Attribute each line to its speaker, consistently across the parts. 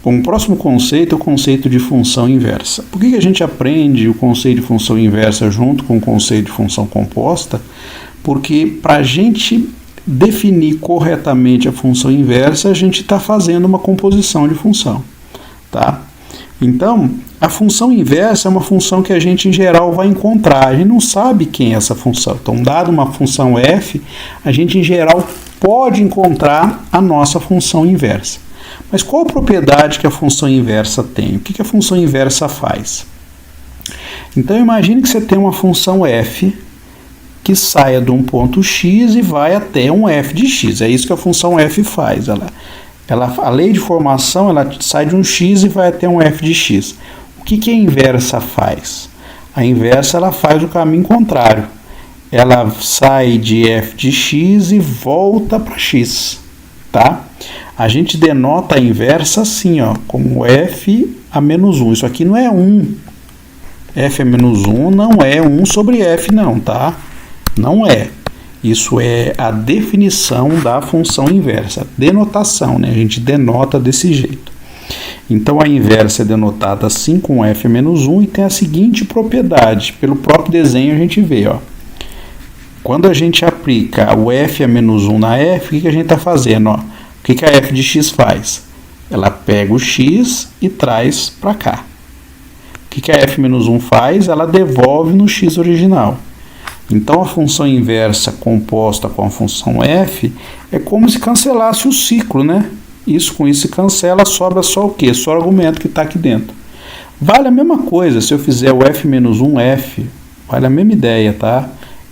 Speaker 1: Bom, o próximo conceito é o conceito de função inversa. Por que a gente aprende o conceito de função inversa junto com o conceito de função composta? Porque para a gente definir corretamente a função inversa, a gente está fazendo uma composição de função, tá? Então, a função inversa é uma função que a gente, em geral, vai encontrar. A gente não sabe quem é essa função. Então, dado uma função f, a gente, em geral, pode encontrar a nossa função inversa. Mas qual a propriedade que a função inversa tem? O que a função inversa faz? Então, imagine que você tem uma função f que saia de um ponto x e vai até um f de x. É isso que a função f faz. A lei de formação, ela sai de um x e vai até um f de x. O que a inversa faz? A inversa, ela faz o caminho contrário. Ela sai de f de x e volta para x, tá? A gente denota a inversa assim, ó, como f a menos 1. Isso aqui não é 1. F a menos 1 não é 1 sobre f, não, tá? Não é. Isso é a definição da função inversa. Denotação, né? A gente denota desse jeito. Então, a inversa é denotada assim com f menos 1 e tem a seguinte propriedade. Pelo próprio desenho a gente vê, ó. Quando a gente aplica o f a menos 1 na f, o que a gente está fazendo? Ó? O que a f de x faz? Ela pega o x e traz para cá. O que a f menos 1 faz? Ela devolve no x original. Então, a função inversa composta com a função f é como se cancelasse o ciclo, né? Com isso se cancela, sobra só o quê? Só o argumento que está aqui dentro. Vale a mesma coisa se eu fizer o f menos 1f, vale a mesma ideia, tá?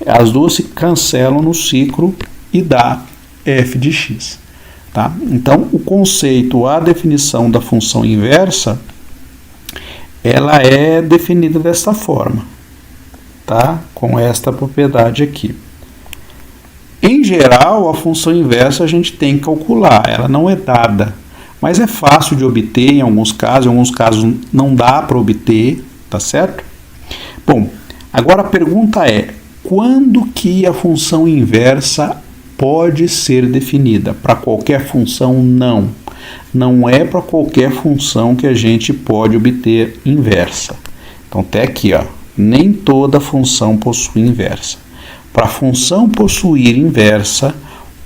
Speaker 1: As duas se cancelam no ciclo e dá f de x, tá? Então, o conceito, a definição da função inversa, ela é definida desta forma. Tá? Com esta propriedade aqui. Em geral, a função inversa a gente tem que calcular, ela não é dada, mas é fácil de obter em alguns casos não dá para obter, tá certo? Bom, agora a pergunta é, quando que a função inversa pode ser definida? Para qualquer função, não. Não é para qualquer função que a gente pode obter inversa. Então, até aqui, ó. Nem toda função possui inversa. Para a função possuir inversa,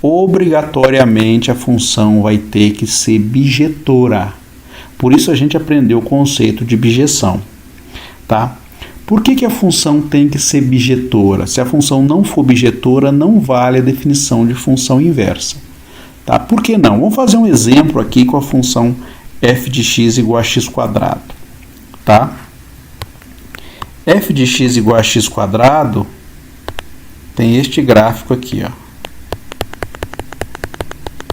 Speaker 1: obrigatoriamente a função vai ter que ser bijetora. Por isso a gente aprendeu o conceito de bijeção. Tá? Por que a função tem que ser bijetora? Se a função não for bijetora, não vale a definição de função inversa. Tá? Por que não? Vamos fazer um exemplo aqui com a função f de x igual a x quadrado. Tá? F de x igual a x quadrado tem este gráfico aqui, ó.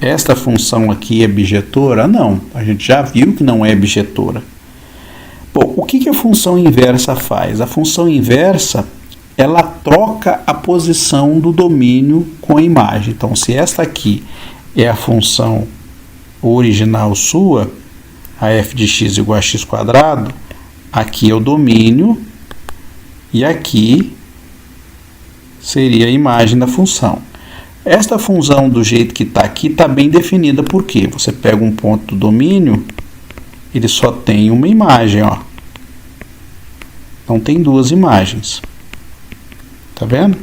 Speaker 1: Esta função aqui é bijetora? Não, a gente já viu que não é bijetora. Bom, o que a função inversa faz? A função inversa, ela troca a posição do domínio com a imagem. Então, se esta aqui é a função original sua, a f de x igual a x quadrado, aqui é o domínio, e aqui seria a imagem da função. Esta função, do jeito que está aqui, está bem definida. Por quê? Você pega um ponto do domínio, ele só tem uma imagem, ó. Não tem duas imagens. Tá vendo?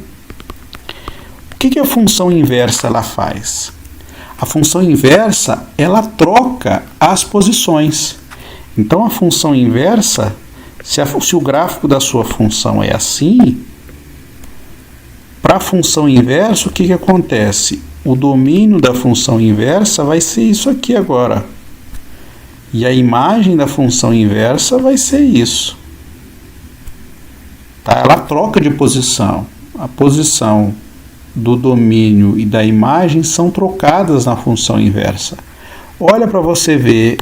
Speaker 1: O que a função inversa ela faz? A função inversa, ela troca as posições. Então, a função inversa, se o gráfico da sua função é assim, para a função inversa, o que acontece? O domínio da função inversa vai ser isso aqui agora. E a imagem da função inversa vai ser isso. Tá? Ela troca de posição. A posição do domínio e da imagem são trocadas na função inversa. Olha para você ver.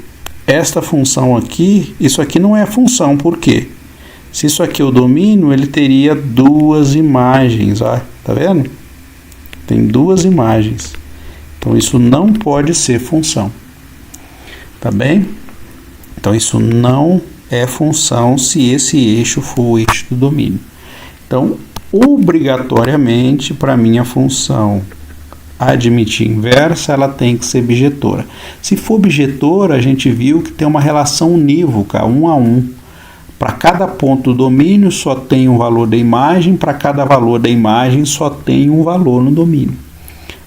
Speaker 1: Esta função aqui, isso aqui não é função, por quê? Se isso aqui é o domínio, ele teria duas imagens, ó, tá vendo? Tem duas imagens. Então, isso não pode ser função. Tá bem? Então, isso não é função se esse eixo for o eixo do domínio. Então, obrigatoriamente, para minha função admitir inversa, ela tem que ser bijetora. Se for bijetora, a gente viu que tem uma relação unívoca, 1 a 1. Para cada ponto do domínio só tem um valor da imagem, para cada valor da imagem só tem um valor no domínio.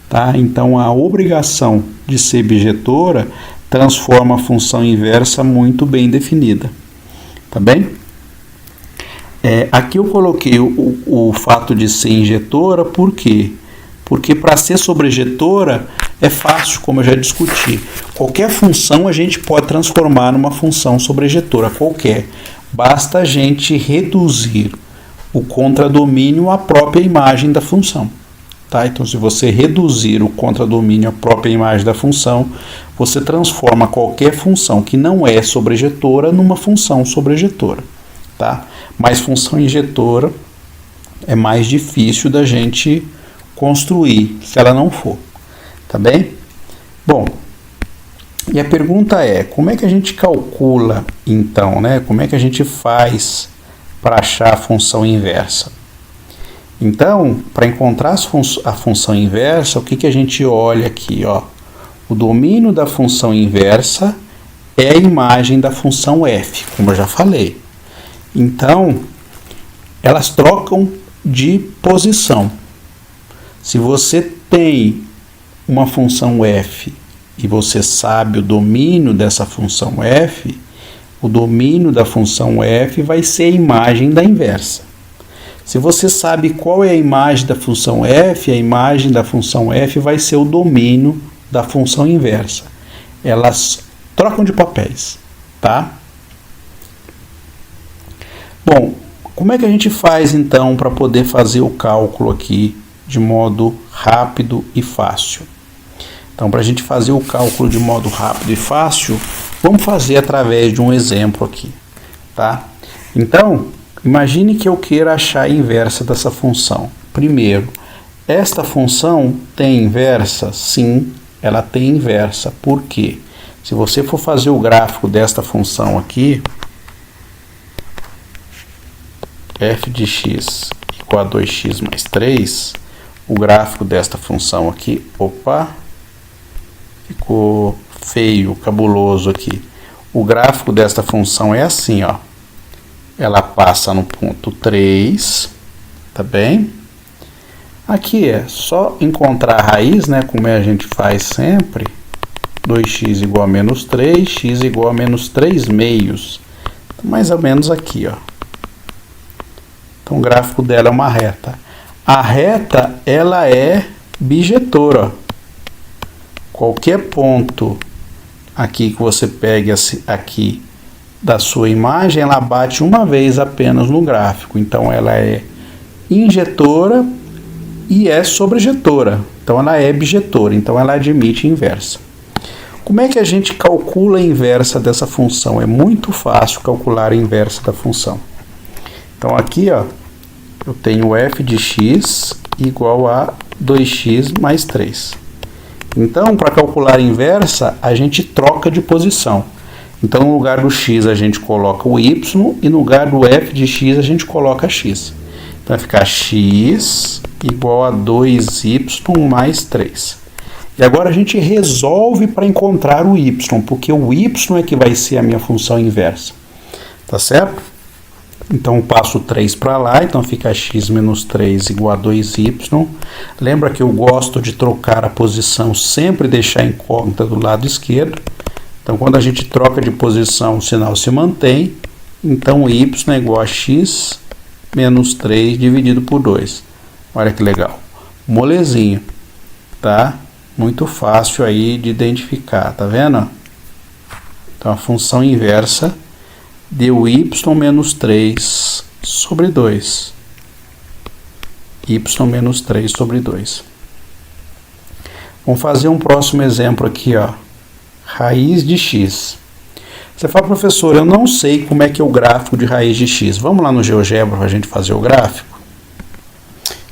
Speaker 1: Tá? Então a obrigação de ser bijetora transforma a função inversa muito bem definida. Tá bem? Aqui eu coloquei o fato de ser injetora, por quê? Porque para ser sobrejetora é fácil, como eu já discuti. Qualquer função a gente pode transformar numa função sobrejetora, qualquer. Basta a gente reduzir o contradomínio à própria imagem da função. Tá? Então, se você reduzir o contradomínio à própria imagem da função, você transforma qualquer função que não é sobrejetora numa função sobrejetora. Tá? Mas função injetora é mais difícil da gente construir, se ela não for. Tá bem? Bom, e a pergunta é, como é que a gente calcula, então, né? Como é que a gente faz para achar a função inversa? Então, para encontrar a função inversa, o que a gente olha aqui? Ó? O domínio da função inversa é a imagem da função f, como eu já falei. Então, elas trocam de posição. Se você tem uma função f e você sabe o domínio dessa função f, o domínio da função f vai ser a imagem da inversa. Se você sabe qual é a imagem da função f, a imagem da função f vai ser o domínio da função inversa. Elas trocam de papéis, tá? Bom, como é que a gente faz então para poder fazer o cálculo aqui de modo rápido e fácil? Então, para a gente fazer o cálculo de modo rápido e fácil, vamos fazer através de um exemplo aqui, tá? Então, imagine que eu queira achar a inversa dessa função. Primeiro, esta função tem inversa? Sim, ela tem inversa. Por quê? Se você for fazer o gráfico desta função aqui, f de x igual a 2x mais 3, o gráfico desta função aqui, ficou feio, cabuloso aqui. O gráfico desta função é assim, ó. Ela passa no ponto 3, tá bem? Aqui é só encontrar a raiz, né, como a gente faz sempre. 2x igual a menos 3, x igual a menos 3 meios. Mais ou menos aqui, ó. Então o gráfico dela é uma reta. A reta, ela é bijetora. Qualquer ponto aqui que você pegue aqui da sua imagem, ela bate uma vez apenas no gráfico. Então ela é injetora e é sobrejetora. Então ela é bijetora, então ela admite inversa. Como é que a gente calcula a inversa dessa função? É muito fácil calcular a inversa da função. Então aqui, ó, eu tenho f de x igual a 2x mais 3. Então, para calcular a inversa, a gente troca de posição. Então, no lugar do x a gente coloca o y e no lugar do f de x a gente coloca x. Então, vai ficar x igual a 2y mais 3. E agora a gente resolve para encontrar o y, porque o y é que vai ser a minha função inversa. Tá certo? Então eu passo 3 para lá, então fica x menos 3 igual a 2y. Lembra que eu gosto de trocar a posição, sempre deixar incógnita do lado esquerdo. Então quando a gente troca de posição, o sinal se mantém. Então y é igual a x menos 3 dividido por 2. Olha que legal. Molezinho, tá? Muito fácil aí de identificar, tá vendo? Então a função inversa deu y menos 3 sobre 2. Y menos 3 sobre 2. Vamos fazer um próximo exemplo aqui, ó. Raiz de x. Você fala, professor, eu não sei como é que é o gráfico de raiz de x. Vamos lá no GeoGebra para a gente fazer o gráfico?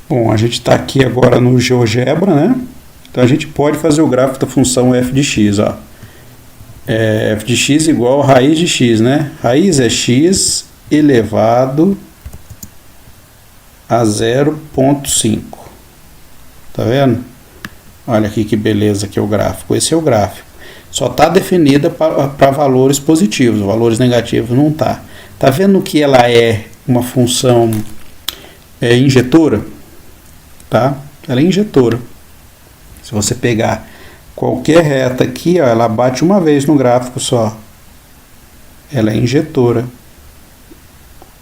Speaker 1: Bom, a gente está aqui agora no GeoGebra, né? Então a gente pode fazer o gráfico da função f de x, ó. F de x igual a raiz de x, né? Raiz é x elevado a 0,5. Tá vendo? Olha aqui que beleza que é o gráfico. Esse é o gráfico. Só está definida para valores positivos, valores negativos não está. Está vendo que ela é uma função injetora? Tá? Ela é injetora. Se você pegar qualquer reta aqui, ó, ela bate uma vez no gráfico só. Ela é injetora.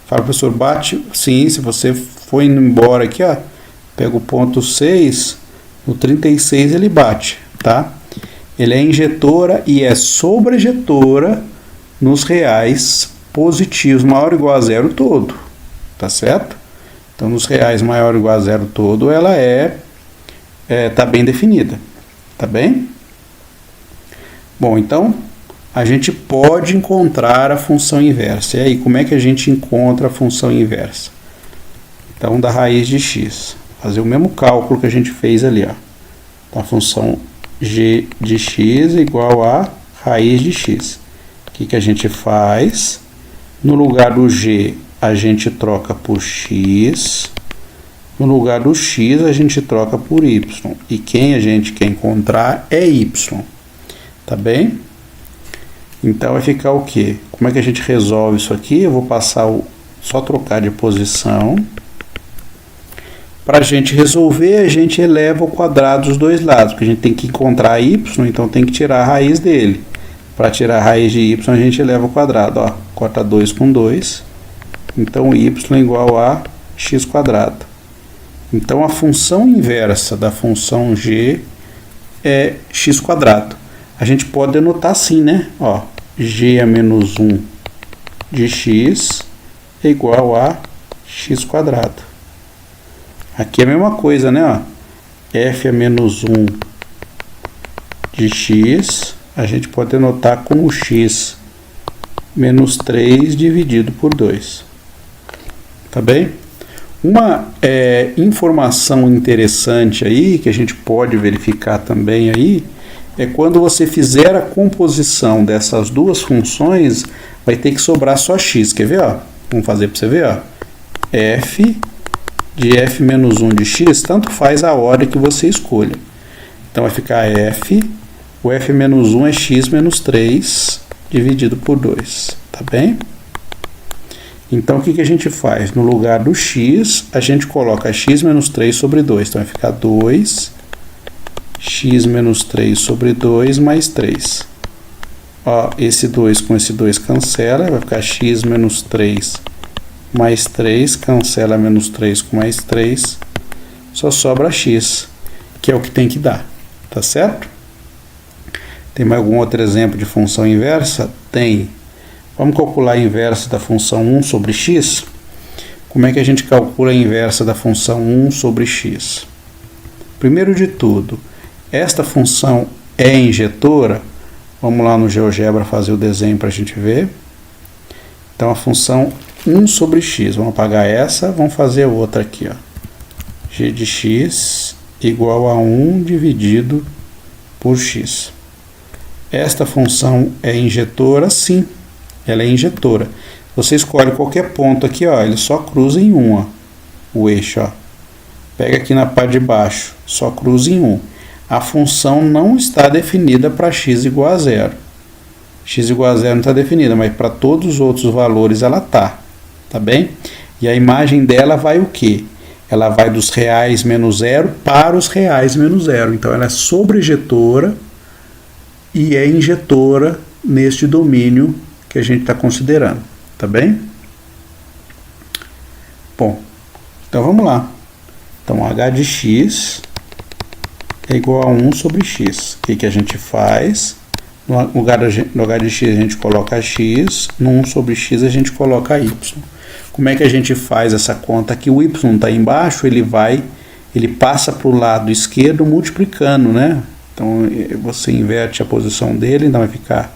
Speaker 1: Fala, professor, bate? Sim, se você for indo embora aqui, ó, pega o ponto 6, no 36 ele bate, tá? Ele é injetora e é sobrejetora nos reais positivos maior ou igual a zero todo, tá certo? Então, nos reais maior ou igual a zero todo, ela tá bem definida, tá bem? Bom, então, a gente pode encontrar a função inversa. E aí, como é que a gente encontra a função inversa? Então, da raiz de x. Fazer o mesmo cálculo que a gente fez ali, ó. Então, a função g de x é igual a raiz de x. O que a gente faz? No lugar do g, a gente troca por x. No lugar do x, a gente troca por y. E quem a gente quer encontrar é y. Tá bem? Então, vai ficar o quê? Como é que a gente resolve isso aqui? Eu vou passar só trocar de posição. Para a gente resolver, a gente eleva ao quadrado dos dois lados, porque a gente tem que encontrar y, então tem que tirar a raiz dele. Para tirar a raiz de y, a gente eleva ao quadrado. Ó, corta 2 com 2. Então, y é igual a x quadrado. Então, a função inversa da função g é x quadrado. A gente pode denotar assim, né? Ó, g a menos 1 de x é igual a x quadrado. Aqui é a mesma coisa, né? Ó, f a menos 1 de x, a gente pode denotar como x menos 3 dividido por 2. Tá bem? Uma informação interessante aí, que a gente pode verificar também aí, é quando você fizer a composição dessas duas funções, vai ter que sobrar só x. Quer ver? Ó? Vamos fazer para você ver. Ó. F de f menos 1 de x, tanto faz a ordem que você escolha. Então vai ficar f, o f menos 1 é x menos 3 dividido por 2. Tá bem? Então o que a gente faz? No lugar do x, a gente coloca x menos 3 sobre 2. Então vai ficar 2 x menos 3 sobre 2 mais 3. Ó, esse 2 com esse 2 cancela, vai ficar x menos 3 mais 3, cancela menos 3 com mais 3, só sobra x, que é o que tem que dar, tá certo? Tem mais algum outro exemplo de função inversa? Tem. Vamos calcular a inversa da função 1 sobre x? Como é que a gente calcula a inversa da função 1 sobre x? Primeiro de tudo, esta função é injetora? Vamos lá no GeoGebra fazer o desenho para a gente ver. Então, a função 1 sobre x, vamos apagar essa, vamos fazer outra aqui, ó. G de x igual a 1 dividido por x. Esta função é injetora? Sim, ela é injetora. Você escolhe qualquer ponto aqui, ó, ele só cruza em 1, ó, o eixo, ó. Pega aqui na parte de baixo, só cruza em 1. A função não está definida para x igual a 0. X igual a 0 não está definida, mas para todos os outros valores ela está. Tá bem? E a imagem dela vai o quê? Ela vai dos reais menos 0 para os reais menos 0. Então, ela é sobrejetora e é injetora neste domínio que a gente está considerando. Tá bem? Bom, então vamos lá. Então, h de x é igual a 1 sobre x. O que a gente faz? No lugar de x a gente coloca x, no 1 sobre x a gente coloca y. Como é que a gente faz essa conta aqui? O y está embaixo, ele passa para o lado esquerdo multiplicando, né? Então você inverte a posição dele, então vai ficar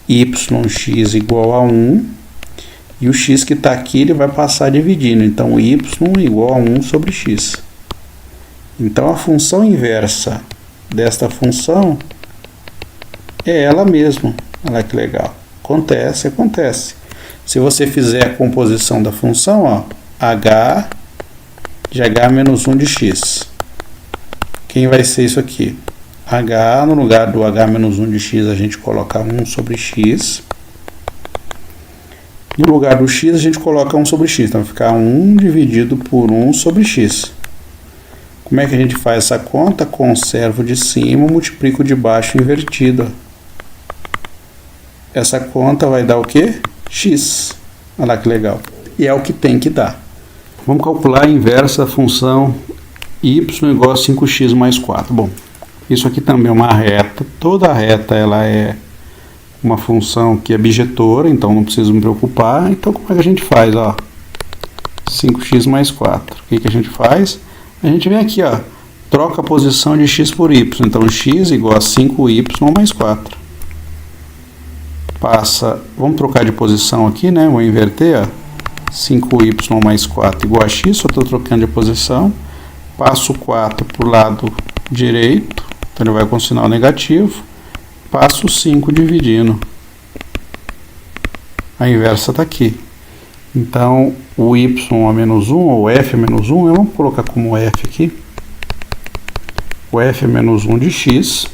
Speaker 1: yx igual a 1, e o x que está aqui ele vai passar dividindo, então y igual a 1 sobre x. Então a função inversa desta função é ela mesma. Olha que legal. Acontece. Se você fizer a composição da função, ó, h de h menos 1 de x. quem vai ser isso aqui? H, no lugar do H menos 1 de x, a gente coloca 1 sobre x. No lugar do x, a gente coloca 1 sobre x. Então, vai ficar 1 dividido por 1 sobre x. Como é que a gente faz essa conta? Conservo de cima, multiplico de baixo invertido. Essa conta vai dar o quê? X. Olha lá que legal. E é o que tem que dar. Vamos calcular a inversa da função y igual a 5x mais 4. Bom, isso aqui também é uma reta. Toda reta ela é uma função que é bijetora, então não preciso me preocupar. Então como é que a gente faz? Ó, 5x mais 4. O que a gente faz? A gente vem aqui, ó, troca a posição de x por y. Então x igual a 5y mais 4. Passa, vamos trocar de posição aqui, né? Vou inverter, ó. 5y mais 4 igual a x, só estou trocando de posição. Passo 4 para o lado direito, então ele vai com sinal negativo. Passo 5 dividindo. A inversa está aqui. Então, o y a menos 1, ou f a menos 1, vamos colocar como f aqui. O f a menos 1 de x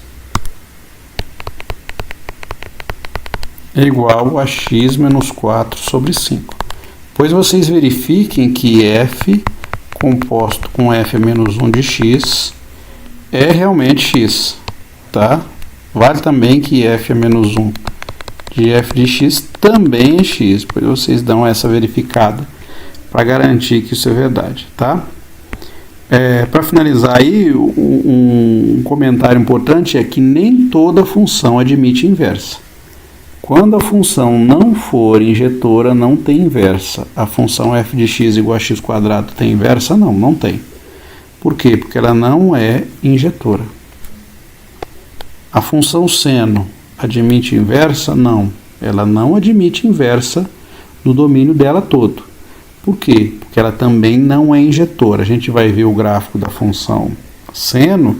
Speaker 1: é igual a x menos 4 sobre 5. Pois vocês verifiquem que f composto com f menos 1 de x é realmente x, tá? Vale também que f menos 1 de f de x também é x, pois vocês dão essa verificada para garantir que isso é verdade, tá? Para finalizar aí, um comentário importante é que nem toda função admite inversa. Quando a função não for injetora, não tem inversa. A função f de x igual a x quadrado tem inversa? Não, não tem. Por quê? Porque ela não é injetora. A função seno admite inversa? Não. Ela não admite inversa no domínio dela todo. Por quê? Porque ela também não é injetora. A gente vai ver o gráfico da função seno,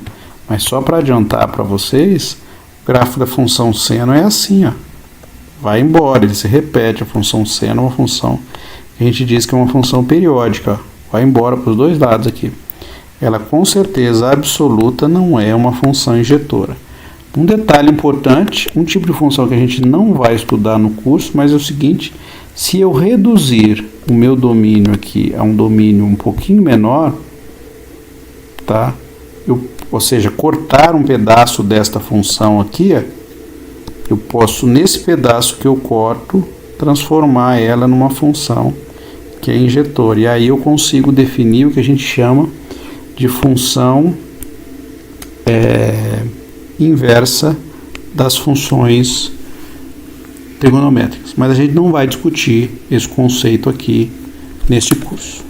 Speaker 1: mas só para adiantar para vocês, o gráfico da função seno é assim, ó. Vai embora, ele se repete. A função seno é uma função que a gente diz que é uma função periódica. Vai embora para os dois lados aqui. Ela com certeza absoluta não é uma função injetora. Um detalhe importante, um tipo de função que a gente não vai estudar no curso, mas é o seguinte: se eu reduzir o meu domínio aqui a um domínio um pouquinho menor, tá? Ou seja, cortar um pedaço desta função aqui, ó, eu posso, nesse pedaço que eu corto, transformar ela numa função que é injetora. E aí eu consigo definir o que a gente chama de função inversa das funções trigonométricas. Mas a gente não vai discutir esse conceito aqui neste curso.